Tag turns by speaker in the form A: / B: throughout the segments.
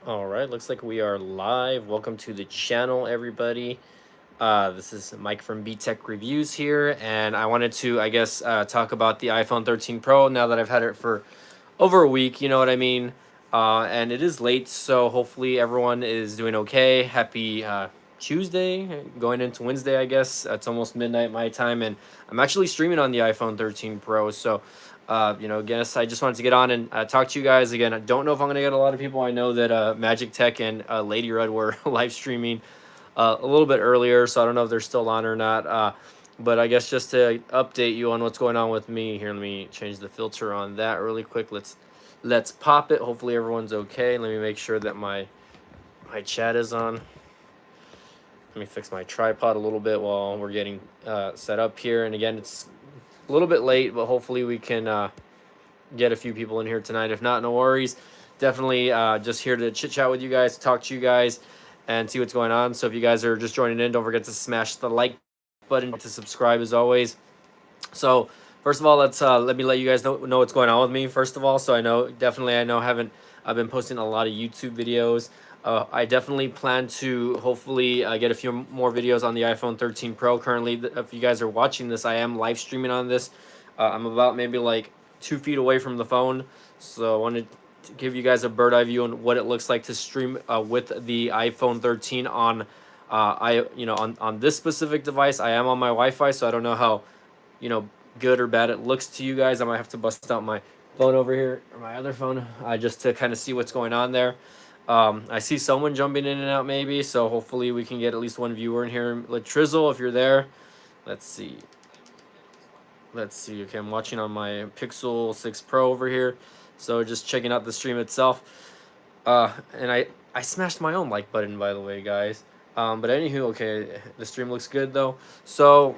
A: All right, looks like we are live. Welcome to the channel, everybody. This is Mike from B Tech Reviews here, and I wanted to, talk about the iPhone 13 Pro now that I've had it for over a week. You know what I mean? And it is late, so hopefully everyone is doing okay. Happy Tuesday, going into Wednesday, I guess. It's almost midnight my time, and I'm actually streaming on the iPhone 13 Pro. So, guess I just wanted to get on and talk to you guys again. I don't know if I'm gonna get a lot of people. I know that Magic Tech and Lady Red were live streaming a little bit earlier, so I don't know if they're still on or not. But I guess just to update you on what's going on with me here, let me change the filter on that really quick. Let's pop it. Hopefully everyone's okay. Let me make sure that my chat is on. Let me fix my tripod a little bit while we're getting set up here. And again, it's a little bit late, but hopefully we can get a few people in here tonight. If not, no worries. Definitely just here to chit chat with you guys, talk to you guys, and see what's going on. So if you guys are just joining in, don't forget to smash the like button, to subscribe as always. So first of all, let me let you guys know what's going on with me. First of all, so I know haven't I've been posting a lot of YouTube videos. I definitely plan to hopefully get a few more videos on the iPhone 13 Pro. Currently, if you guys are watching this, I am live streaming on this. I'm about maybe like 2 feet away from the phone, so I wanted to give you guys a bird eye view on what it looks like to stream with the iPhone 13 on on this specific device. I am on my Wi-Fi, so I don't know how you know good or bad it looks to you guys. I might have to bust out my phone over here, or my other phone, just to kind of see what's going on there. I see someone jumping in and out maybe, so hopefully we can get at least one viewer in here. Latrizzle, if you're there. Let's see. Okay, I'm watching on my Pixel 6 Pro over here, so just checking out the stream itself. And I smashed my own like button, by the way, guys. But anywho, okay, the stream looks good though. So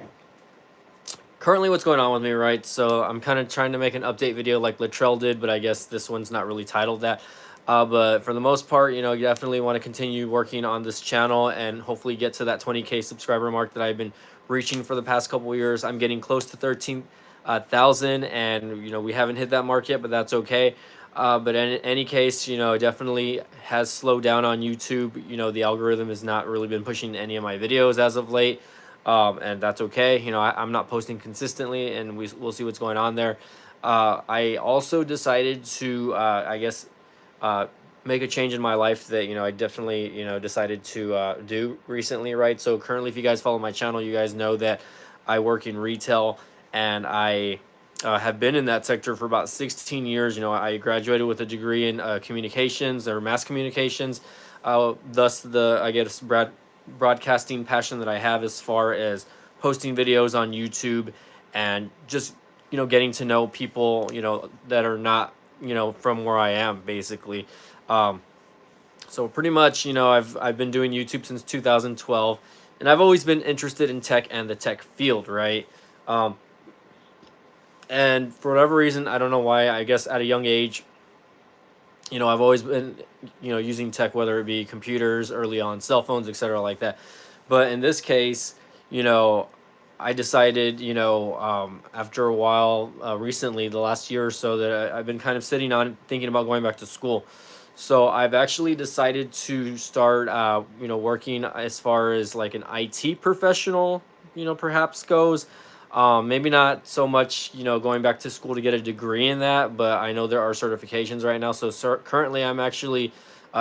A: currently what's going on with me, right? So I'm kind of trying to make an update video like Latrell did, but I guess this one's not really titled that. But for the most part, you definitely want to continue working on this channel and hopefully get to that 20K subscriber mark that I've been reaching for the past couple of years. I'm getting close to 13,000, and we haven't hit that mark yet, but that's okay. But in any case, definitely has slowed down on YouTube. The algorithm has not really been pushing any of my videos as of late. And that's okay. I'm not posting consistently, and we'll see what's going on there. I also decided to, uh, make a change in my life that I definitely decided to do recently, right? So currently, if you guys follow my channel, you guys know that I work in retail, and I have been in that sector for about 16 years. I graduated with a degree in communications or mass communications. Thus, broadcasting passion that I have as far as posting videos on YouTube and just getting to know people that are not from where I am, basically. Um, so pretty much I've been doing YouTube since 2012, and I've always been interested in tech and the tech field, right? Um, and for whatever reason, I don't know why, I guess at a young age, I've always been using tech, whether it be computers, early on cell phones, etc., like that. But in this case, you know I decided, after a while, recently, the last year or so, that I've been kind of sitting on thinking about going back to school. So I've actually decided to start working as far as like an IT professional, perhaps goes. Maybe not so much, going back to school to get a degree in that, but I know there are certifications right now. So currently, I'm actually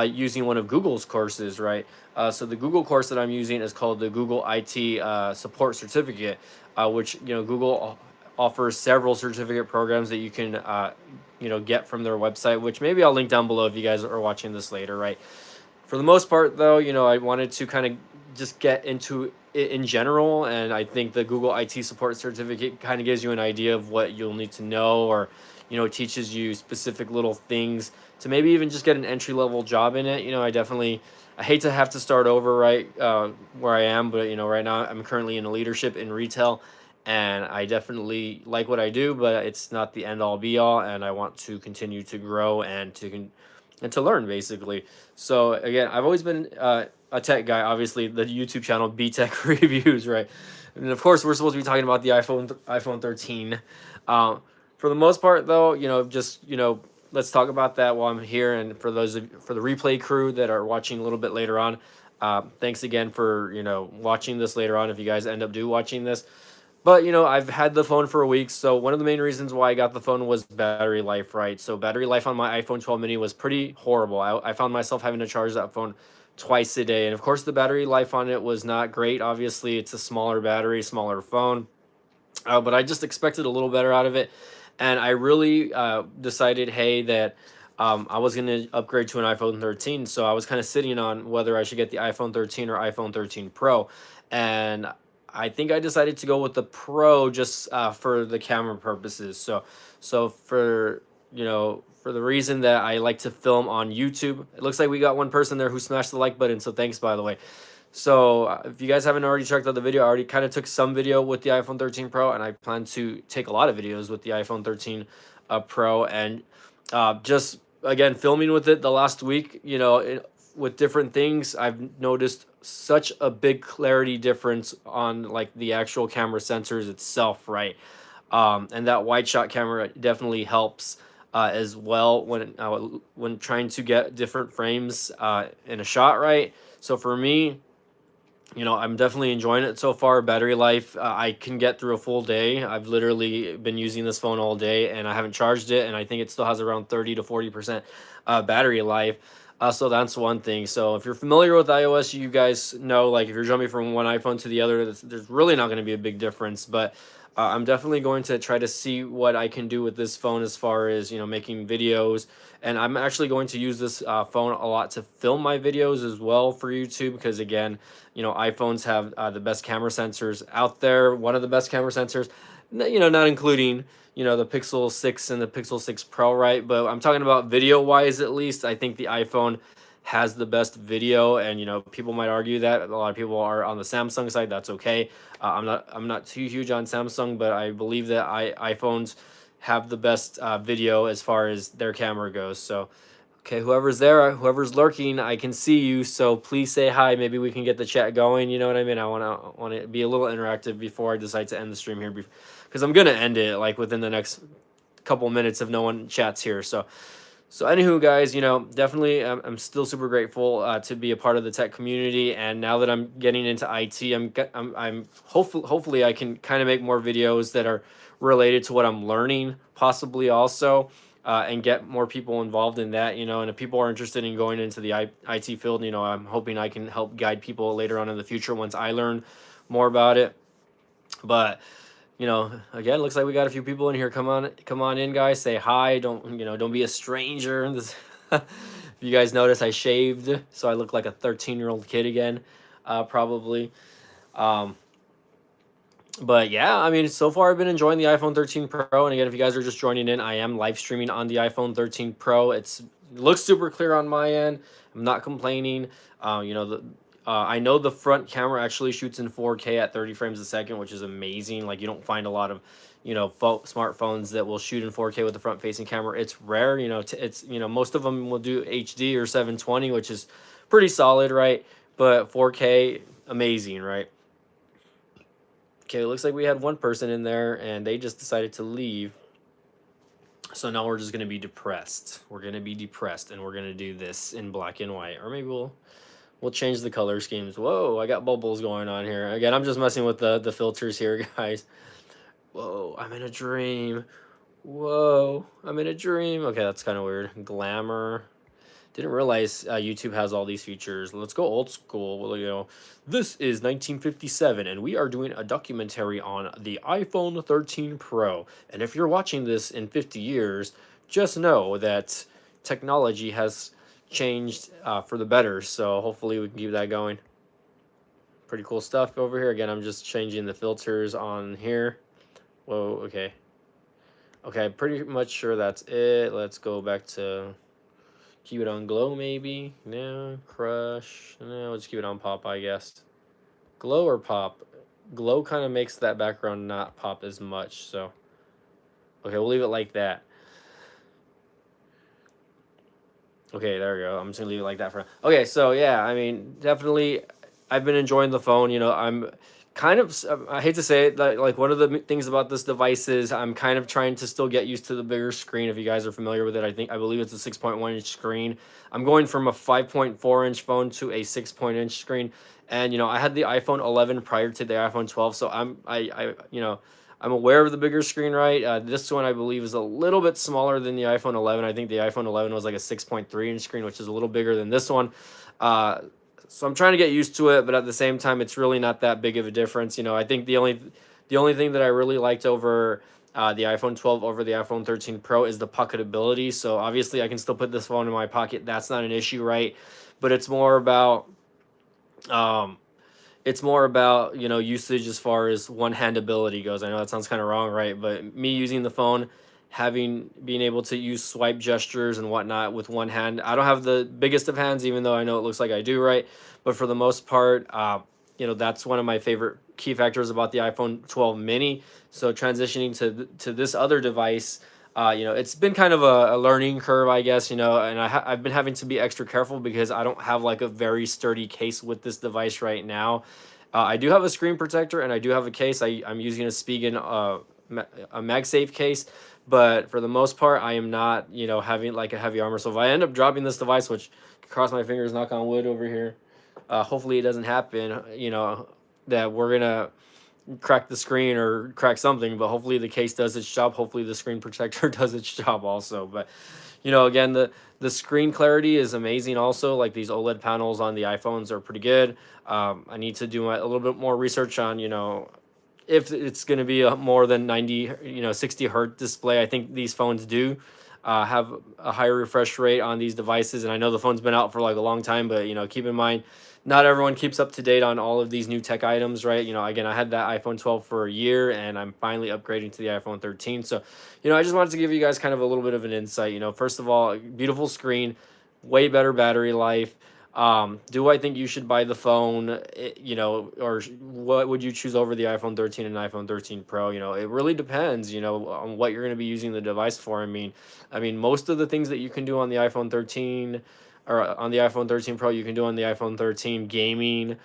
A: using one of Google's courses, right? So the Google course that I'm using is called the Google IT Support Certificate, which Google offers several certificate programs that you can get from their website, which maybe I'll link down below if you guys are watching this later, right? For the most part, though, I wanted to kind of just get into it in general, and I think the Google IT support certificate kind of gives you an idea of what you'll need to know, or teaches you specific little things to maybe even just get an entry level job in it. I hate to have to start over, right, where I am, but right now I'm currently in leadership in retail, and I definitely like what I do, but it's not the end all be all, and I want to continue to grow and to learn, basically. So again, I've always been a tech guy. Obviously, the YouTube channel B Tech Reviews, right? And of course, we're supposed to be talking about the iPhone 13. For the most part, though, just let's talk about that while I'm here. And for for the replay crew that are watching a little bit later on, thanks again for watching this later on. If you guys end up watching this, but I've had the phone for a week, so one of the main reasons why I got the phone was battery life, right? So battery life on my iPhone 12 mini was pretty horrible. I found myself having to charge that phone twice a day, and of course the battery life on it was not great. Obviously, it's a smaller battery, smaller phone, but I just expected a little better out of it, and I really decided, hey, that I was going to upgrade to an iPhone 13. So I was kind of sitting on whether I should get the iPhone 13 or iPhone 13 Pro, and I think I decided to go with the Pro just for the camera purposes. So for for the reason that I like to film on YouTube. It looks like we got one person there who smashed the like button, so thanks, by the way. So if you guys haven't already checked out the video, I already kind of took some video with the iPhone 13 Pro, and I plan to take a lot of videos with the iPhone 13 Pro, and just again filming with it the last week, with different things, I've noticed such a big clarity difference on like the actual camera sensors itself, right? And that wide shot camera definitely helps as well when trying to get different frames in a shot, right? So for me, I'm definitely enjoying it so far. Battery life, I can get through a full day. I've literally been using this phone all day, and I haven't charged it, and I think it still has around 30 to 40% battery life. So that's one thing. So if you're familiar with iOS, you guys know, like, if you're jumping from one iPhone to the other, there's really not going to be a big difference. But I'm definitely going to try to see what I can do with this phone as far as making videos, and I'm actually going to use this phone a lot to film my videos as well for YouTube, because again, iPhones have the best camera sensors out there, one of the best camera sensors, not including the Pixel 6 and the Pixel 6 Pro, right? But I'm talking about video wise, at least I think the iPhone has the best video, and people might argue that a lot of people are on the Samsung side. That's okay. I'm not too huge on Samsung, but I believe that iPhones have the best video as far as their camera goes. So okay, whoever's there, whoever's lurking, I can see you, so please say hi. Maybe we can get the chat going, you know what I mean? I want to be a little interactive before I decide to end the stream here, because I'm gonna end it like within the next couple minutes if no one chats here. So anywho, guys, definitely I'm still super grateful to be a part of the tech community, and now that I'm getting into IT, I'm hopefully I can kind of make more videos that are related to what I'm learning, possibly also, and get more people involved in that, and if people are interested in going into the IT field, I'm hoping I can help guide people later on in the future once I learn more about it. But again, looks like we got a few people in here. Come on in, guys. Say hi. Don't be a stranger. This, if you guys notice, I shaved, so I look like a 13-year-old kid again, probably. But yeah, I mean, so far I've been enjoying the iPhone 13 Pro. And again, if you guys are just joining in, I am live streaming on the iPhone 13 Pro. It looks super clear on my end. I'm not complaining. I know the front camera actually shoots in 4K at 30 frames a second, which is amazing. Like, you don't find a lot of, smartphones that will shoot in 4K with the front facing camera. It's rare, it's, most of them will do HD or 720, which is pretty solid, right? But 4K, amazing, right? Okay, it looks like we had one person in there and they just decided to leave. So now we're just going to be depressed. We're going to be depressed, and we're going to do this in black and white. Or maybe we'll change the color schemes. Whoa, I got bubbles going on here. Again, I'm just messing with the filters here, guys. Whoa, I'm in a dream. Whoa, I'm in a dream. Okay, that's kind of weird. Glamour. Didn't realize YouTube has all these features. Let's go old school. Well, this is 1957, and we are doing a documentary on the iPhone 13 Pro. And if you're watching this in 50 years, just know that technology has changed for the better. So hopefully we can keep that going. Pretty cool stuff over here. Again, I'm just changing the filters on here. Whoa, okay. Okay, pretty much sure that's it. Let's go back to... keep it on glow, maybe. No, crush. No, let's keep it on pop, I guess. Glow or pop? Glow kind of makes that background not pop as much, so. Okay, we'll leave it like that. Okay, there we go. I'm just gonna leave it like that for now. Okay, so yeah, I mean, definitely, I've been enjoying the phone. I'm kind of I hate to say it, like one of the things about this device is I'm kind of trying to still get used to the bigger screen. If you guys are familiar with it, I believe it's a 6.1 inch screen. I'm going from a 5.4 inch phone to a 6 inch screen. And I had the iPhone 11 prior to the iPhone 12, so I'm aware of the bigger screen, right? This one I believe is a little bit smaller than the iPhone 11. I think the iPhone 11 was like a 6.3 inch screen, which is a little bigger than this one. uh so I'm trying to get used to it, but at the same time, it's really not that big of a difference. I think the only thing that I really liked over the iPhone 12 over the iPhone 13 Pro is the pocketability. So obviously, I can still put this phone in my pocket. That's not an issue, right? But um, it's more about usage as far as one handability goes. I know that sounds kind of wrong, right? But me using the phone, being able to use swipe gestures and whatnot with one hand. I don't have the biggest of hands, even though I know it looks like I do, right? But for the most part, that's one of my favorite key factors about the iPhone 12 mini. So transitioning to this other device, it's been kind of a learning curve, I guess, and I've been having to be extra careful because I don't have like a very sturdy case with this device right now. I do have a screen protector and I do have a case. I'm using a Spigen a MagSafe case, but for the most part, I am not, having like a heavy armor. So if I end up dropping this device, which cross my fingers, knock on wood over here, hopefully it doesn't happen, that we're gonna crack the screen or crack something, but hopefully the case does its job. Hopefully the screen protector does its job also. But again, the screen clarity is amazing also. Like these OLED panels on the iPhones are pretty good. I need to do a little bit more research on if it's going to be a more than 90 60 hertz display. I think these phones do have a higher refresh rate on these devices, and I know the phone's been out for like a long time, but keep in mind, not everyone keeps up to date on all of these new tech items, right? Again, I had that iPhone 12 for a year and I'm finally upgrading to the iPhone 13. So I just wanted to give you guys kind of a little bit of an insight. First of all, beautiful screen, way better battery life. Do I think you should buy the phone, or what would you choose over the iPhone 13 and iPhone 13 Pro? It really depends, on what you're going to be using the device for. I mean, most of the things that you can do on the iPhone 13 or on the iPhone 13 Pro, you can do on the iPhone 13. Gaming,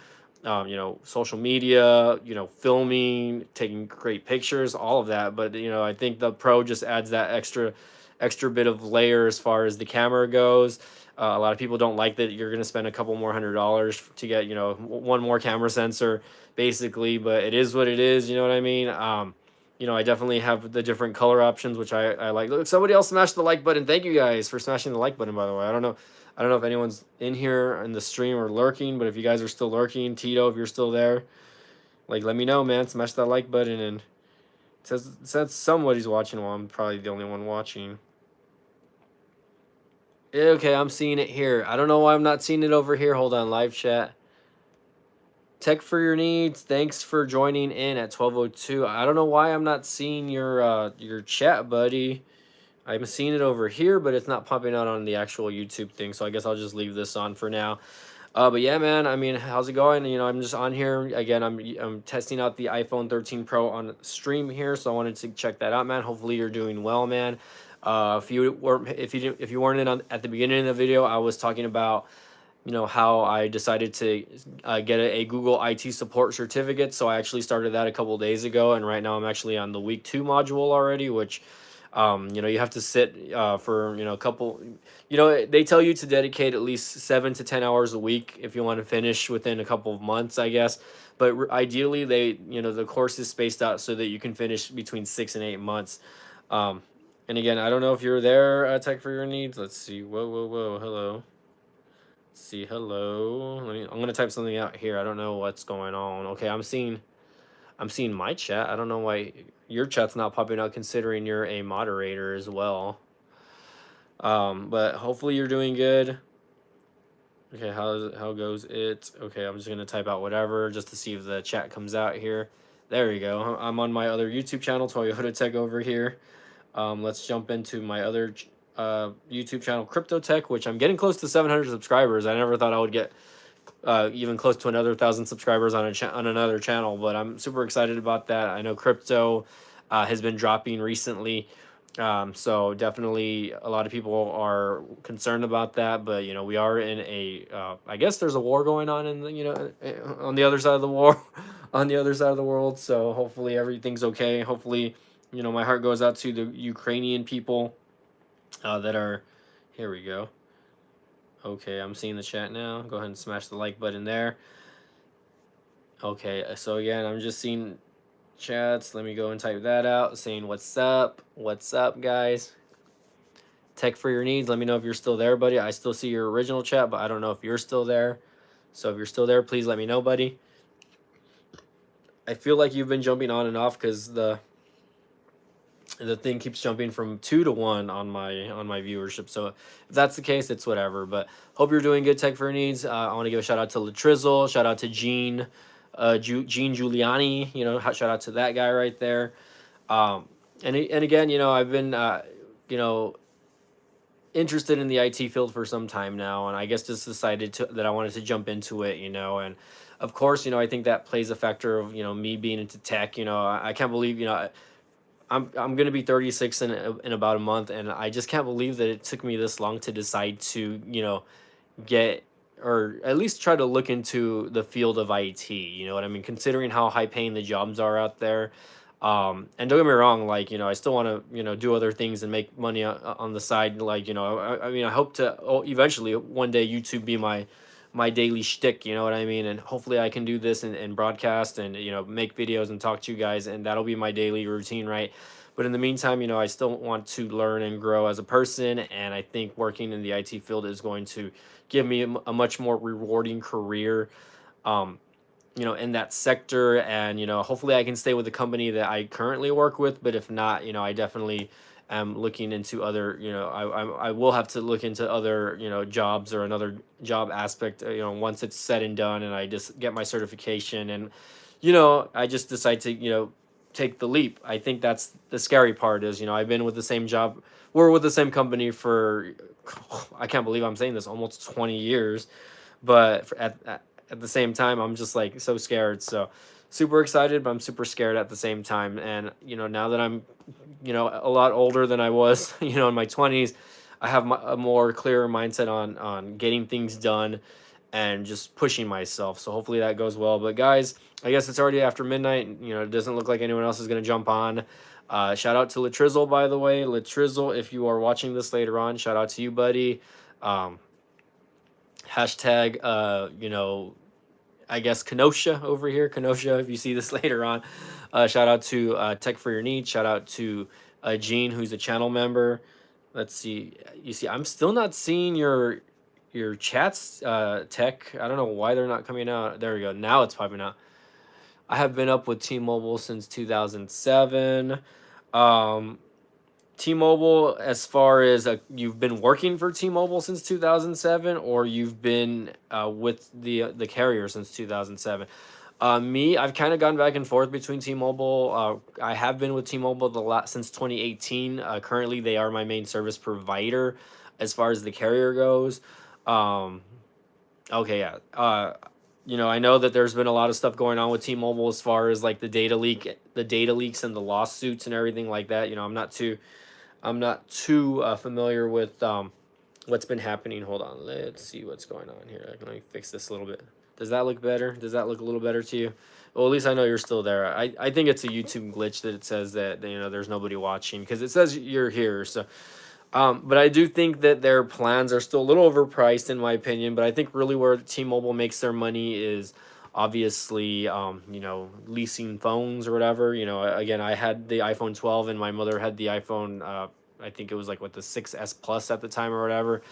A: social media, filming, taking great pictures, all of that. But I think the Pro just adds that extra bit of layer as far as the camera goes. A lot of people don't like that you're going to spend a couple more $100s to get one more camera sensor, basically. But it is what it is. You know what I mean? I definitely have the different color options, which I like. Look, somebody else smashed the like button. Thank you guys for smashing the like button, by the way. I don't know if anyone's in here in the stream or lurking, but if you guys are still lurking, Tito, if you're still there, like, let me know, man. Smash that like button. And it says somebody's watching. Well, I'm probably the only one watching. Okay, I'm seeing it here. I don't know why I'm not seeing it over here. Hold on, live chat. Tech for your needs. Thanks for joining in at 12:02. I don't know why I'm not seeing your chat, buddy. I'm seeing it over here, but it's not popping out on the actual YouTube thing. So I guess I'll just leave this on for now. But yeah, man. I mean, how's it going? I'm just on here again. I'm testing out the iPhone 13 Pro on stream here, so I wanted to check that out, man. Hopefully you're doing well, man. If you weren't in at the beginning of the video, I was talking about how I decided to get a Google IT support certificate. So I actually started that a couple days ago, and right now I'm actually on the week 2 module already, which you have to sit for a couple. They tell you to dedicate at least 7 to 10 hours a week if you want to finish within a couple of months, I guess. But ideally, the course is spaced out so that you can finish between 6 and 8 months. And again, I don't know if you're there, Tech for your needs. Let's see. Whoa. Hello. Let's see. Hello. I'm gonna type something out here. I don't know what's going on. Okay, I'm seeing my chat. I don't know why your chat's not popping out, considering you're a moderator as well. But hopefully you're doing good. Okay, how goes it? Okay, I'm just gonna type out whatever just to see if the chat comes out here. There we go. I'm on my other YouTube channel, Toyota Tech over here. Let's jump into my other YouTube channel, Crypto Tech, which I'm getting close to 700 subscribers. I never thought I would get even close to another 1,000 subscribers on another channel, but I'm super excited about that. I know crypto has been dropping recently, So definitely a lot of people are concerned about that, but we are in a I guess there's a war going on in the, on the other side of the war, on the other side of the world. So hopefully everything's okay. Hopefully, my heart goes out to the Ukrainian people that are. Here we go. Okay, I'm seeing the chat now. Go ahead and smash the like button there. Okay, so again, I'm just seeing chats. Let me go and type that out, saying what's up, guys. Tech for your needs. Let me know if you're still there, buddy. I still see your original chat, but I don't know if you're still there. So if you're still there, please let me know, buddy. I feel like you've been jumping on and off because the thing keeps jumping from 2 to 1 on my viewership. So if that's the case, it's whatever. But hope you're doing good, Tech for your needs. I want to give a shout out to Latrizzle, shout out to Gene, Gene Giuliani. Shout out to that guy right there. And again, I've been interested in the IT field for some time now, and I guess just decided that I wanted to jump into it, and of course, I think that plays a factor of me being into tech. I can't believe I'm gonna be 36 in about a month, and I just can't believe that it took me this long to decide to get, or at least try to look into the field of IT. You know what I mean? Considering how high paying the jobs are out there. And don't get me wrong, like, I still want to, do other things and make money on the side. Like, I mean, I hope to eventually one day YouTube be my daily shtick, you know what I mean? And hopefully I can do this and broadcast and, make videos and talk to you guys, and that'll be my daily routine, right? But in the meantime, I still want to learn and grow as a person. And I think working in the IT field is going to give me a much more rewarding career, um, in that sector. And, hopefully I can stay with the company that I currently work with. But if not, I definitely am looking into other, I will have to look into other, jobs or another job aspect, once it's said and done and I just get my certification and, I just decide to, take the leap. I think that's the scary part is, I've been with the same job. We're with the same company for, I can't believe I'm saying this, almost 20 years. But at the same time, I'm just like so scared. So super excited, but I'm super scared at the same time. And, now that I'm, a lot older than I was, in my 20s, I have a more clearer mindset on getting things done and just pushing myself. So hopefully that goes well. But guys, I guess it's already after midnight. It doesn't look like anyone else is going to jump on. Shout out to Latrizzle, by the way. Latrizzle, if you are watching this later on, shout out to you, buddy. Um, Hashtag, I guess Kenosha over here. Kenosha, if you see this later on. Shout out to Tech for Your Needs. Shout out to Gene, who's a channel member. Let's see. You see, I'm still not seeing your chats, Tech. I don't know why they're not coming out. There we go. Now it's popping out. I have been up with T-Mobile since 2007. Um, T-Mobile, as far as you've been working for T-Mobile since 2007, or you've been with the carrier since 2007. Me, I've kind of gone back and forth between T-Mobile. I have been with T-Mobile since 2018. Currently, they are my main service provider as far as the carrier goes. Um, okay, yeah. I know that there's been a lot of stuff going on with T-Mobile as far as like the data leaks and the lawsuits and everything like that. I'm not too familiar with what's been happening. Hold on, let's see what's going on here. Let me fix this a little bit. Does that look better? Does that look a little better to you? Well, at least I know you're still there. I think it's a YouTube glitch that it says that there's nobody watching because it says you're here. So, but I do think that their plans are still a little overpriced in my opinion. But I think really where T-Mobile makes their money is obviously leasing phones or whatever. Again, I had the iPhone 12 and my mother had the iPhone, I think it was like what, the 6S Plus at the time or whatever.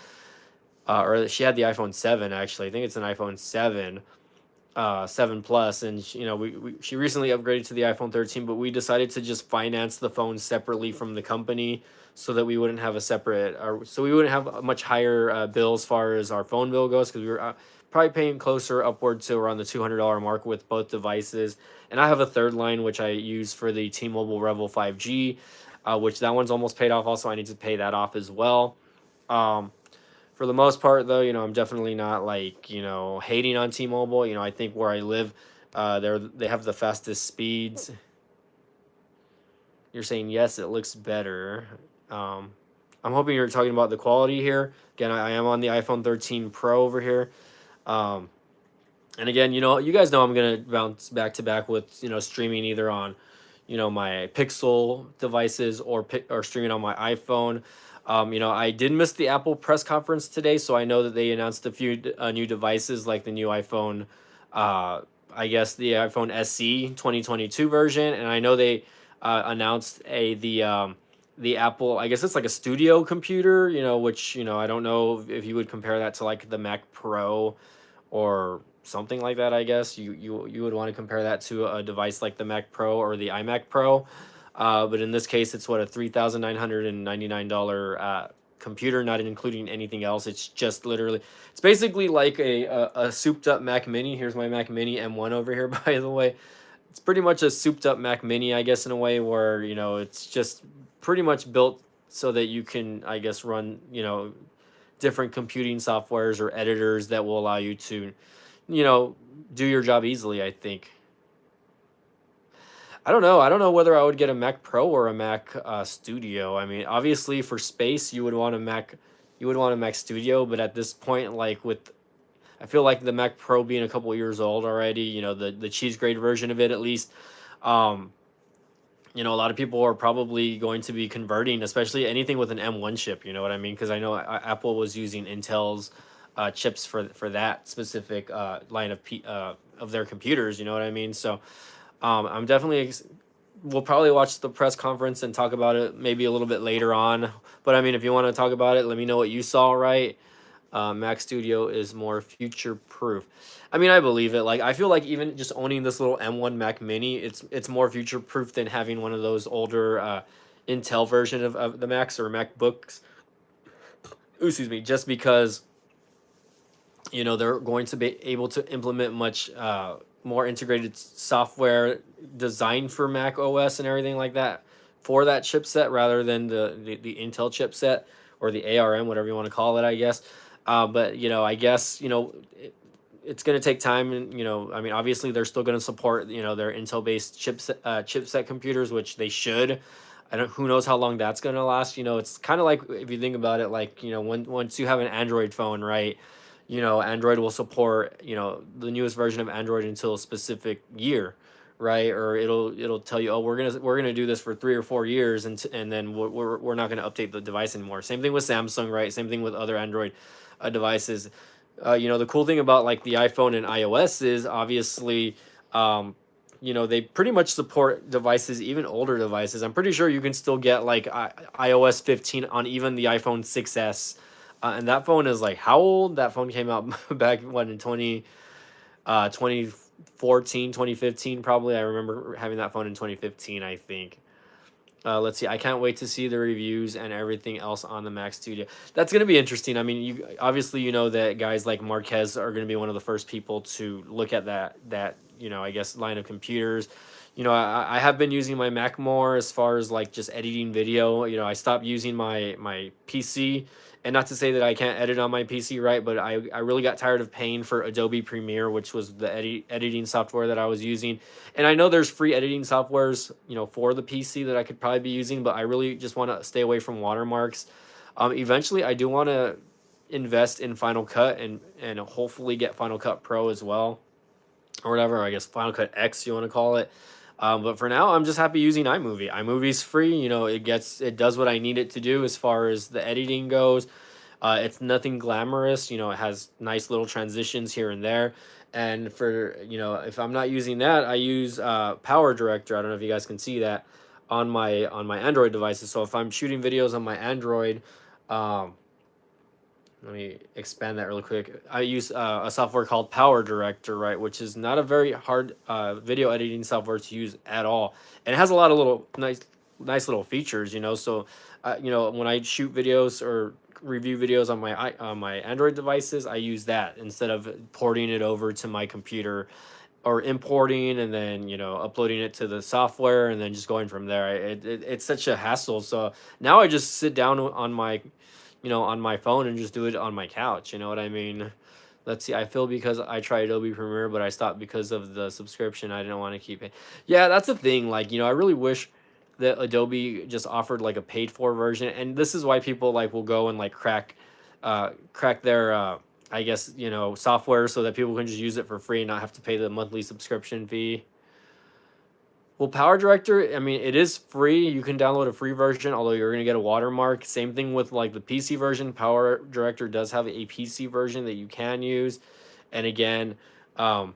A: Or she had the iPhone 7 actually. I think it's an iPhone 7, 7 Plus, and she recently upgraded to the iPhone 13, but we decided to just finance the phone separately from the company so that we wouldn't have a separate, or so we wouldn't have a much higher bill as far as our phone bill goes, because we were probably paying closer upward to around the $200 mark with both devices. And I have a third line which I use for the T-Mobile Revel 5G, which that one's almost paid off. Also, I need to pay that off as well. Um, for the most part, though, I'm definitely not like hating on T-Mobile. I think where I live, they have the fastest speeds. You're saying yes, it looks better. I'm hoping you're talking about the quality here. Again, I am on the iPhone 13 Pro over here. Um, and again, you guys know I'm gonna bounce back to back with streaming either on my Pixel devices or streaming on my iPhone. I did miss the Apple press conference today, so I know that they announced a few new devices like the new iPhone, uh, I guess the iPhone SE 2022 version, and I know they announced the Apple, I guess it's like a studio computer, which I don't know if you would compare that to like the Mac Pro or something like that. I guess you would want to compare that to a device like the Mac Pro or the iMac Pro, but in this case, it's what, a $3,999 computer, not including anything else. It's just literally, it's basically like a souped up Mac Mini. Here's my Mac Mini M1 over here, by the way. It's pretty much a souped up Mac Mini, I guess, in a way where it's just pretty much built so that you can, I guess, run different computing softwares or editors that will allow you to you know, do your job easily, I think. I don't know. I don't know whether I would get a Mac Pro or a Mac Studio. I mean, obviously for space, you would want a Mac Studio, but at this point, like I feel like the Mac Pro being a couple years old already, the cheese grade version of it at least, um, a lot of people are probably going to be converting, especially anything with an M1 chip. You know what I mean? Because I know Apple was using Intel's chips for that specific line of their computers. You know what I mean? So I'm definitely we'll probably watch the press conference and talk about it maybe a little bit later on. But I mean, if you want to talk about it, let me know what you saw. Right? Mac Studio is more future proof. I mean, I believe it. Like, I feel like even just owning this little M1 Mac Mini, it's more future proof than having one of those older Intel version of the Macs or MacBooks. Ooh, excuse me, just because they're going to be able to implement much more integrated software designed for Mac OS and everything like that for that chipset rather than the Intel chipset or the ARM, whatever you want to call it, I guess. But I guess it's going to take time, and I mean, obviously they're still going to support their Intel based chipset computers, which they should. I don't. Who knows how long that's going to last? It's kind of like, if you think about it, like once you have an Android phone, right? Android will support the newest version of Android until a specific year, right? Or it'll tell you, oh, we're gonna do this for 3 or 4 years, and then we're not gonna update the device anymore. Same thing with Samsung, right? Same thing with other Android devices. The cool thing about like the iPhone and iOS is obviously, they pretty much support devices, even older devices. I'm pretty sure you can still get like iOS 15 on even the iPhone 6s. And that phone is like, how old? That phone came out back when in 2014, 2015 probably. I remember having that phone in 2015, I think. Let's see. I can't wait to see the reviews and everything else on the Mac Studio. That's gonna be interesting. I mean, you obviously that guys like Marquez are gonna be one of the first people to look at that I guess line of computers. I have been using my Mac more as far as like just editing video. I stopped using my PC, and not to say that I can't edit on my PC, right? But I really got tired of paying for Adobe Premiere, which was the editing software that I was using. And I know there's free editing softwares, for the PC that I could probably be using, but I really just want to stay away from watermarks. Eventually, I do want to invest in Final Cut and hopefully get Final Cut Pro as well, or whatever. I guess Final Cut X you want to call it. But for now, I'm just happy using iMovie. iMovie's free. It does what I need it to do as far as the editing goes. It's nothing glamorous. It has nice little transitions here and there. And for if I'm not using that, I use Power Director. I don't know if you guys can see that on my Android devices. So if I'm shooting videos on my Android, um, let me expand that really quick. I use a software called Power Director, right, which is not a very hard video editing software to use at all, and it has a lot of little nice little features. So, when I shoot videos or review videos on my Android devices, I use that instead of porting it over to my computer or importing and then uploading it to the software and then just going from there. It's such a hassle. So now I just sit down on my phone and just do it on my couch. You know what I mean? Let's see. I feel because I tried Adobe Premiere, but I stopped because of the subscription. I didn't want to keep it. Yeah, that's the thing. Like, I really wish that Adobe just offered like a paid for version, and this is why people like will go and like crack their I guess, you know, software so that people can just use it for free and not have to pay the monthly subscription fee. Well, Power Director, I mean, it is free. You can download a free version, although you're going to get a watermark. Same thing with like the PC version. Power Director does have a PC version that you can use. And again, um,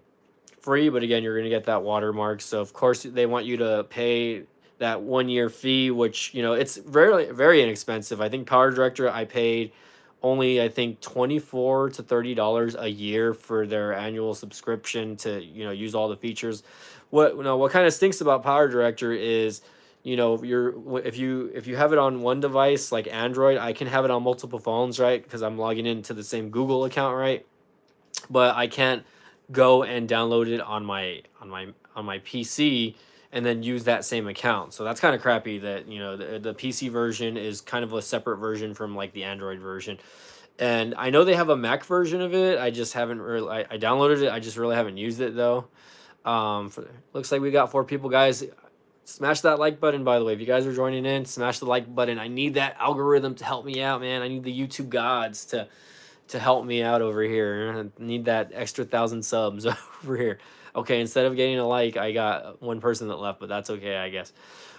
A: free, but again, you're going to get that watermark. So, of course, they want you to pay that 1 year fee, which, you know, it's very, very inexpensive. I think Power Director, I paid only, I think, $24 to $30 a year for their annual subscription to, you know, use all the features. What, you know, what kind of stinks about Power Director is, you know, if you have it on one device like Android, I can have it on multiple phones, right? Because I'm logging into the same Google account, right? But I can't go and download it on my PC and then use that same account. So that's kind of crappy that, you know, the PC version is kind of a separate version from like the Android version. And I know they have a Mac version of it. I just haven't really I downloaded it. I just really haven't used it though. Looks like we got 4 people, guys. Smash that like button, by the way. If you guys are joining in, smash the like button. I need that algorithm to help me out, man. I need the YouTube gods to help me out over here. I need that extra 1,000 subs over here. Okay, instead of getting a like, I got one person that left, but that's okay, I guess.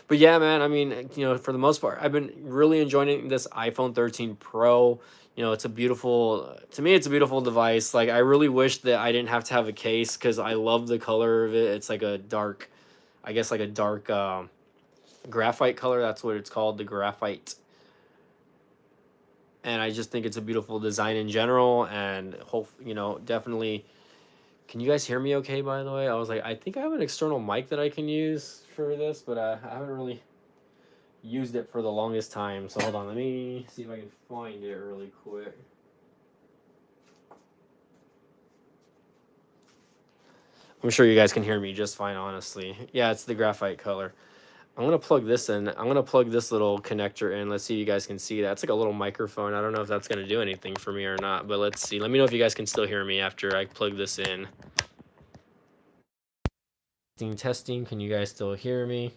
A: But yeah, man, I mean, you know, for the most part, I've been really enjoying this iPhone 13 Pro. You know, it's a beautiful, to me, it's a beautiful device. Like, I really wish that I didn't have to have a case because I love the color of it. It's like a dark, I guess like a dark graphite color. That's what it's called, the graphite. And I just think it's a beautiful design in general, and hope, you know, definitely. Can you guys hear me okay, by the way? I was like, I think I have an external mic that I can use for this, but I haven't really used it for the longest time. So hold on, let me see if I can find it really quick. I'm sure you guys can hear me just fine, honestly. Yeah, it's the graphite color. I'm going to plug this in. I'm going to plug this little connector in. Let's see if you guys can see that. It's like a little microphone. I don't know if that's going to do anything for me or not, but let's see. Let me know if you guys can still hear me after I plug this in. Testing. Can you guys still hear me?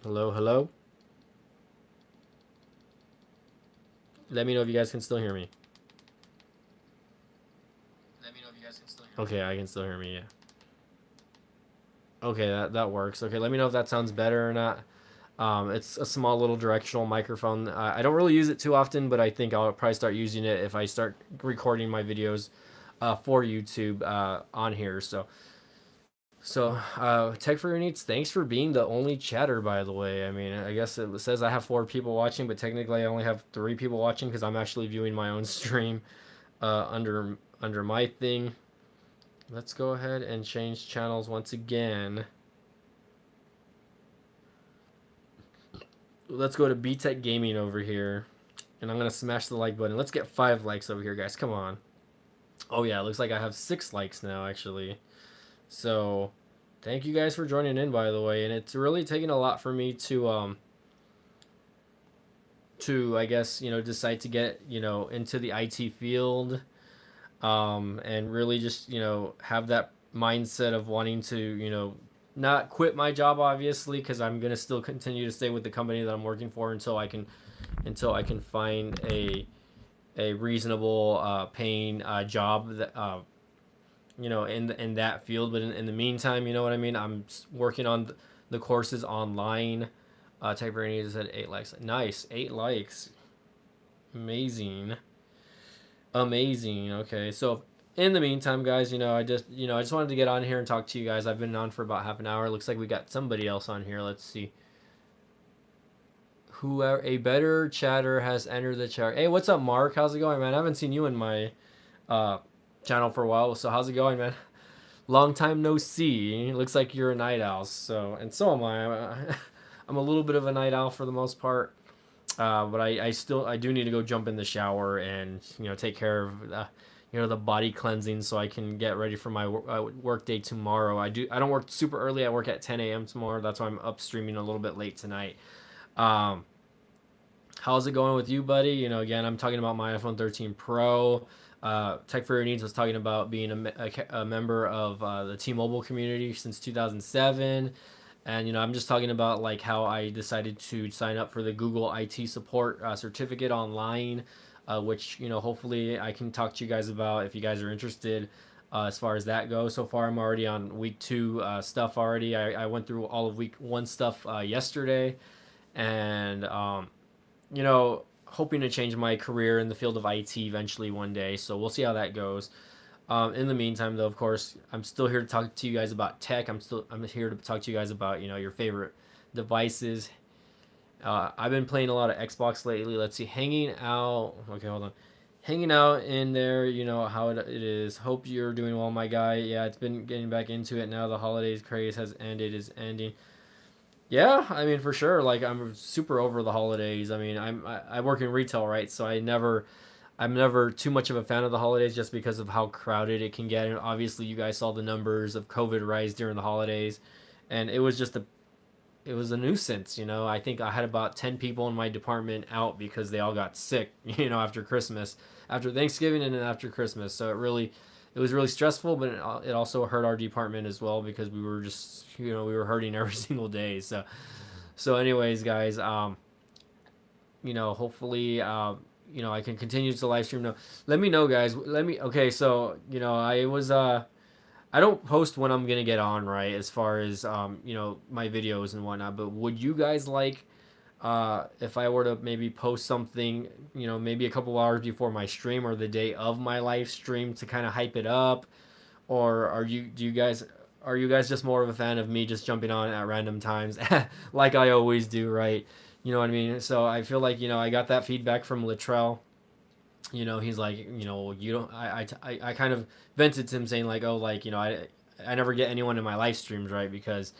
A: Hello, hello? Let me know if you guys can still hear me. Okay, I can still hear me, yeah. Okay, that works. Okay, let me know if that sounds better or not. It's a small little directional microphone. I don't really use it too often, but I think I'll probably start using it if I start recording my videos for YouTube on here. So Tech for Your Needs, thanks for being the only chatter, by the way. I mean, I guess it says I have 4 people watching, but technically I only have 3 people watching because I'm actually viewing my own stream under my thing. Let's go ahead and change channels once again. Let's go to BTech Gaming over here. And I'm going to smash the like button. Let's get 5 likes over here, guys. Come on. Oh, yeah. It looks like I have 6 likes now, actually. So, thank you guys for joining in, by the way. And it's really taken a lot for me to I guess, you know, decide to get, you know, into the IT field. And really just, you know, have that mindset of wanting to, you know, not quit my job, obviously, because I'm gonna still continue to stay with the company that I'm working for until I can find a reasonable paying job that you know, in that field. But in the meantime, you know what I mean, I'm working on the courses online. Tech Bernie said 8 likes. Nice, 8 likes. Amazing. Okay, so in the meantime, guys, you know, I just wanted to get on here and talk to you guys. I've been on for about half an hour. Looks like we got somebody else on here. Let's see. Whoever a better chatter has entered the chat. Hey, what's up, Mark? How's it going, man? I haven't seen you in my channel for a while. So how's it going, man? Long time no see. Looks like you're a night owl. So am I. I'm a little bit of a night owl for the most part. But I do need to go jump in the shower and, you know, take care of you know, the body cleansing so I can get ready for my work day tomorrow. I don't work super early. I work at 10 a.m. tomorrow. That's why I'm up streaming a little bit late tonight. How's it going with you, buddy? Again, I'm talking about my iPhone 13 Pro. Tech for Your Needs was talking about being a member of the T-Mobile community since 2007. And, I'm just talking about like how I decided to sign up for the Google IT support certificate online, which, hopefully I can talk to you guys about if you guys are interested. As far as that goes, so far I'm already on week two stuff already. I went through all of week one stuff yesterday, and hoping to change my career in the field of IT eventually one day. So we'll see how that goes. In the meantime, though, of course, I'm still here to talk to you guys about tech. I'm here to talk to you guys about your favorite devices. I've been playing a lot of Xbox lately. Let's see, hanging out. Okay, hold on. Hanging out in there, how it is. Hope you're doing well, my guy. Yeah, it's been getting back into it now. The holidays craze has ended, is ending. Yeah, I mean for sure. Like I'm super over the holidays. I mean I work in retail, right? So I'm never too much of a fan of the holidays just because of how crowded it can get. And obviously you guys saw the numbers of COVID rise during the holidays, and it was a nuisance. I think I had about 10 people in my department out because they all got sick. After Christmas, after Thanksgiving, and then after Christmas. So it was really stressful, but it also hurt our department as well because we were just we were hurting every single day. So anyways, guys, hopefully I can continue to live stream. No, let me know, guys. Okay. So I don't post when I'm gonna get on, right? As far as my videos and whatnot. But would you guys like if I were to maybe post something, maybe a couple hours before my stream or the day of my live stream to kind of hype it up, or are you guys just more of a fan of me just jumping on at random times, like I always do, right? You know what I mean? So I feel like I got that feedback from Latrell. He's like, you don't. I kind of vented to him saying like, oh, like I never get anyone in my live streams, right? Because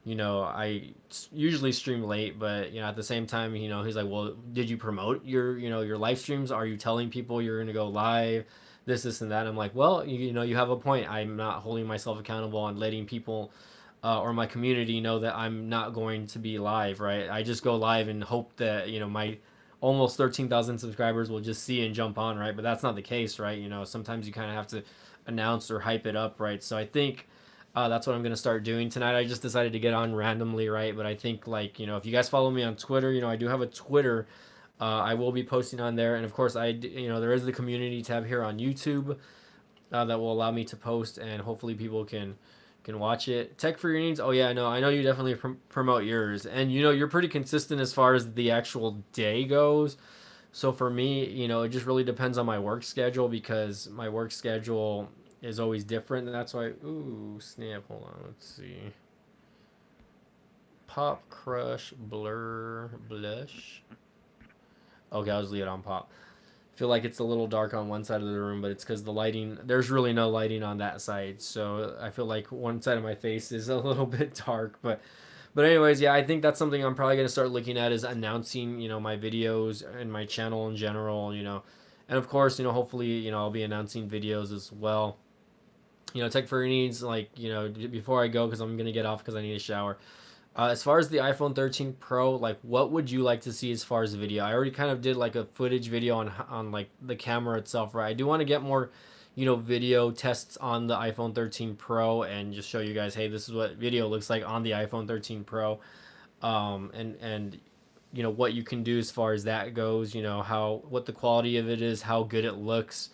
A: I usually stream late, but at the same time, he's like, well, did you promote your live streams? Are you telling people you're gonna go live? This, and that. I'm like, well, you have a point. I'm not holding myself accountable and letting people or my community know that I'm not going to be live, right? I just go live and hope that my almost 13,000 subscribers will just see and jump on, right? But that's not the case, right? Sometimes you kind of have to announce or hype it up, right? So I think that's what I'm gonna start doing tonight. I just decided to get on randomly, right? But I think like if you guys follow me on Twitter, I do have a Twitter. I will be posting on there, and of course there is the community tab here on YouTube that will allow me to post, and hopefully people can watch it. Tech for Your Needs. Oh yeah, I know you definitely promote yours, and you're pretty consistent as far as the actual day goes. So for me, it just really depends on my work schedule because my work schedule is always different. And that's why. Ooh, snap! Hold on. Let's see. Pop, crush, blur, blush. Okay, I'll just leave it on pop. Feel like it's a little dark on one side of the room, but it's because the lighting. There's really no lighting on that side, so I feel like one side of my face is a little bit dark. But anyways, yeah, I think that's something I'm probably gonna start looking at is announcing, my videos and my channel in general, and of course, hopefully, I'll be announcing videos as well. Tech for Your Needs, like, before I go, because I'm gonna get off because I need a shower. As far as the iPhone 13 Pro, like, what would you like to see as far as the video? I already kind of did like a footage video on like the camera itself, right? I do want to get more, video tests on the iPhone 13 Pro and just show you guys, hey, this is what video looks like on the iPhone 13 Pro, and what you can do as far as that goes. What the quality of it is, how good it looks.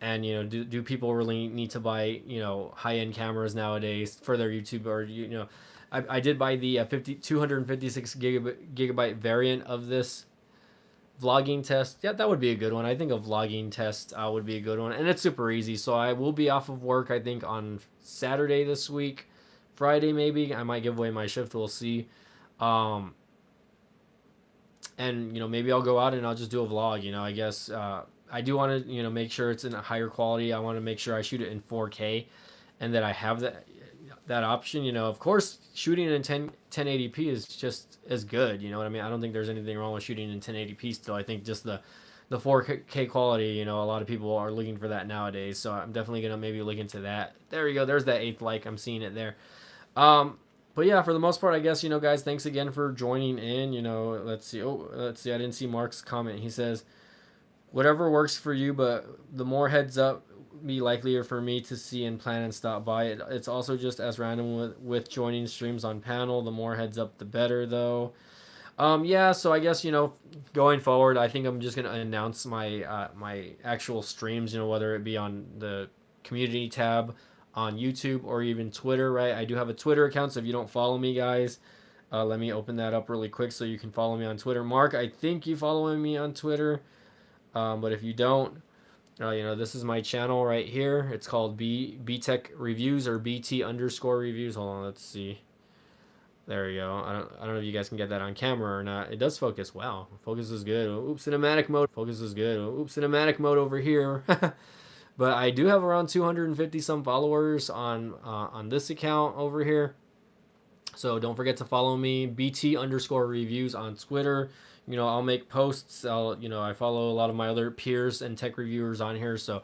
A: And do people really need to buy high end cameras nowadays for their YouTube, or I did buy the 256 gigabyte variant of this vlogging test. Yeah, that would be a good one. I think a vlogging test would be a good one, and it's super easy. So I will be off of work, I think, on Saturday this week. Friday maybe I might give away my shift. We'll see. And maybe I'll go out and I'll just do a vlog. I guess I do want to make sure it's in a higher quality. I want to make sure I shoot it in 4K, and that I have that option. Of course, shooting in 1080p is just as good. You know what I mean? I don't think there's anything wrong with shooting in 1080p still. I think just the 4K quality, a lot of people are looking for that nowadays. So I'm definitely going to maybe look into that. There you go. There's that eighth like. I'm seeing it there. But But yeah, for the most part, I guess, guys, thanks again for joining in. Let's see. Oh, let's see. I didn't see Mark's comment. He says, whatever works for you, but the more heads up, be likelier for me to see and plan and stop by. It's also just as random with joining streams on panel. The more heads up, the better, though. Yeah, so I guess, going forward, I think I'm just gonna announce my actual streams. Whether it be on the community tab on YouTube or even Twitter. Right, I do have a Twitter account, so if you don't follow me, guys, let me open that up really quick so you can follow me on Twitter. Mark, I think you following me on Twitter, but if you don't, this is my channel right here. It's called Tech Reviews or BT underscore reviews. Hold on, let's see. There we go. I don't know if you guys can get that on camera or not. It does focus. Wow, focus is good. Oops, cinematic mode. Focus is good. Oops, cinematic mode over here. But I do have around 250 some followers on this account over here. So don't forget to follow me, BT underscore reviews on Twitter. I'll make posts. I follow a lot of my other peers and tech reviewers on here. So,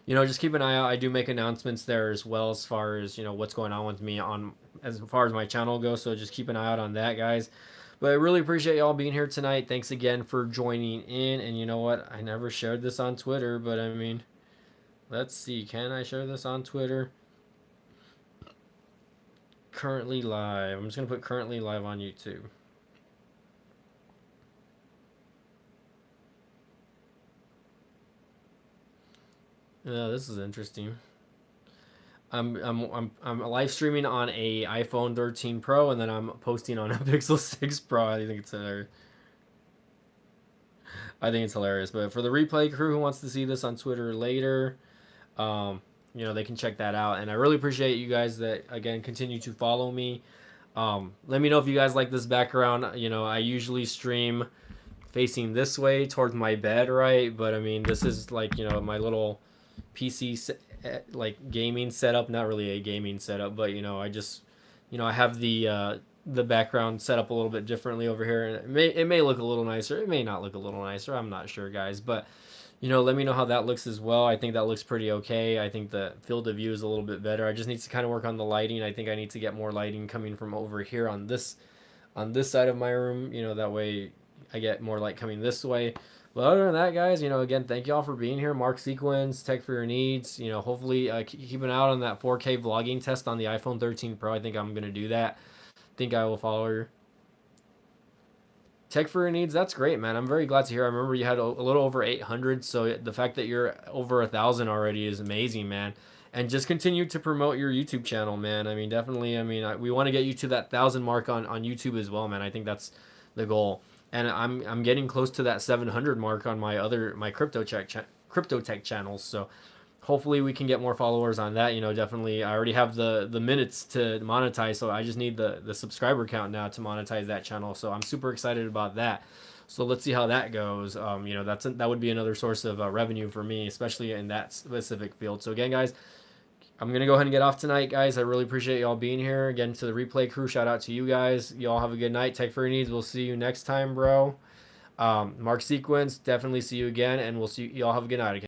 A: just keep an eye out. I do make announcements there as well as far as, what's going on with me on as far as my channel goes. So just keep an eye out on that, guys. But I really appreciate y'all being here tonight. Thanks again for joining in. And you know what? I never shared this on Twitter, but I mean, let's see. Can I share this on Twitter? Currently live. I'm just going to put currently live on YouTube. Yeah, this is interesting. I'm live streaming on a iPhone 13 Pro, and then I'm posting on a Pixel 6 Pro. I think it's hilarious. But for the replay crew who wants to see this on Twitter later, they can check that out. And I really appreciate you guys that again continue to follow me. Let me know if you guys like this background. I usually stream facing this way towards my bed, right? But I mean, this is like my little PC like gaming setup. Not really a gaming setup, but I just I have the background set up a little bit differently over here, and it may look a little nicer. It may not look a little nicer. I'm not sure, guys, but let me know how that looks as well. I think that looks pretty okay. I think the field of view is a little bit better. I just need to kind of work on the lighting. I think I need to get more lighting coming from over here on this side of my room. That way I get more light coming this way. But other than that, guys, again, thank y'all for being here. Mark Sequence, Tech for Your Needs. Hopefully keep an eye out on that 4K vlogging test on the iPhone 13 Pro. I think I'm going to do that. I think I will follow her. Tech for Your Needs, that's great, man. I'm very glad to hear. I remember you had a little over 800, so the fact that you're over 1,000 already is amazing, man. And just continue to promote your YouTube channel, man. I mean, definitely, we want to get you to that 1,000 mark on YouTube as well, man. I think that's the goal. And I'm getting close to that 700 mark on my crypto tech channels. So hopefully we can get more followers on that. Definitely I already have the minutes to monetize, so I just need the subscriber count now to monetize that channel. So I'm super excited about that. So let's see how that goes. That would be another source of revenue for me, especially in that specific field. So again, guys, I'm going to go ahead and get off tonight, guys. I really appreciate y'all being here. Again, to the replay crew, shout out to you guys. Y'all have a good night. Tech for Your Needs. We'll see you next time, bro. Mark Sequence, definitely see you again, and we'll see y'all have a good night again.